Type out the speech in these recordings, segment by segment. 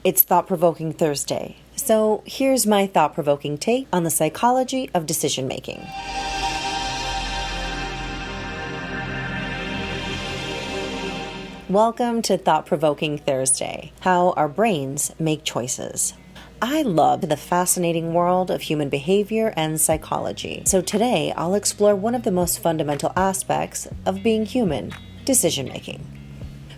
It's Thought-Provoking Thursday, so here's my thought-provoking take on the psychology of decision-making. Welcome to Thought-Provoking Thursday, how our brains make choices. I love the fascinating world of human behavior and psychology, so today I'll explore one of the most fundamental aspects of being human, decision-making.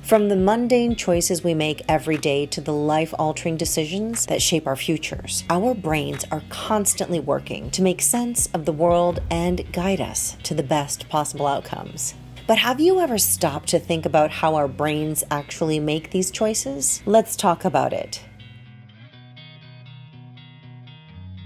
From the mundane choices we make every day to the life-altering decisions that shape our futures, our brains are constantly working to make sense of the world and guide us to the best possible outcomes. But have you ever stopped to think about how our brains actually make these choices? Let's talk about it.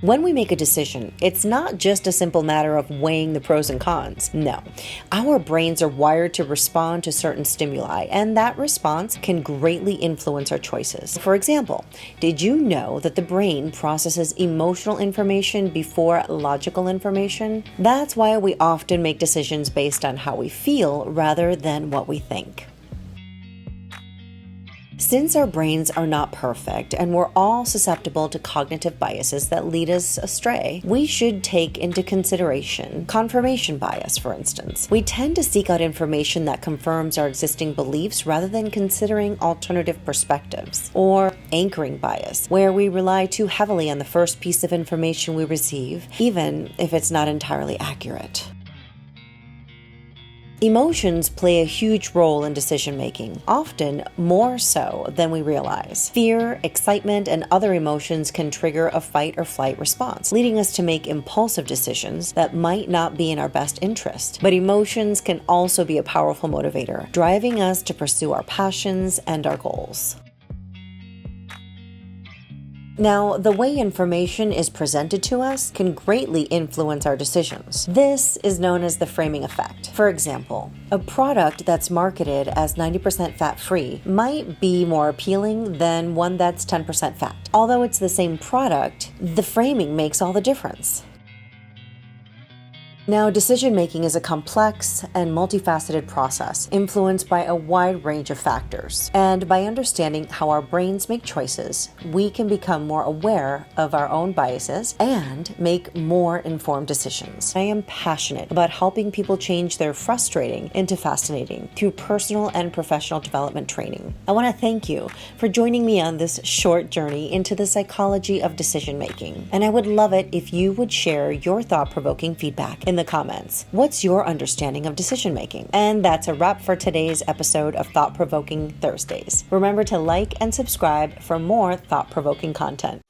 When we make a decision, it's not just a simple matter of weighing the pros and cons. No, our brains are wired to respond to certain stimuli, and that response can greatly influence our choices. For example, did you know that the brain processes emotional information before logical information? That's why we often make decisions based on how we feel rather than what we think. Since our brains are not perfect and we're all susceptible to cognitive biases that lead us astray, we should take into consideration confirmation bias, for instance. We tend to seek out information that confirms our existing beliefs rather than considering alternative perspectives. Or anchoring bias, where we rely too heavily on the first piece of information we receive, even if it's not entirely accurate. Emotions play a huge role in decision-making, often more so than we realize. Fear, excitement, and other emotions can trigger a fight or flight response, leading us to make impulsive decisions that might not be in our best interest. But emotions can also be a powerful motivator, driving us to pursue our passions and our goals. Now, the way information is presented to us can greatly influence our decisions. This is known as the framing effect. For example, a product that's marketed as 90% fat-free might be more appealing than one that's 10% fat. Although it's the same product, the framing makes all the difference. Now, decision-making is a complex and multifaceted process influenced by a wide range of factors. And by understanding how our brains make choices, we can become more aware of our own biases and make more informed decisions. I am passionate about helping people change their frustrating into fascinating through personal and professional development training. I want to thank you for joining me on this short journey into the psychology of decision-making. And I would love it if you would share your thought-provoking feedback in the comments. What's your understanding of decision-making? And that's a wrap for today's episode of Thought-Provoking Thursdays. Remember to like and subscribe for more thought-provoking content.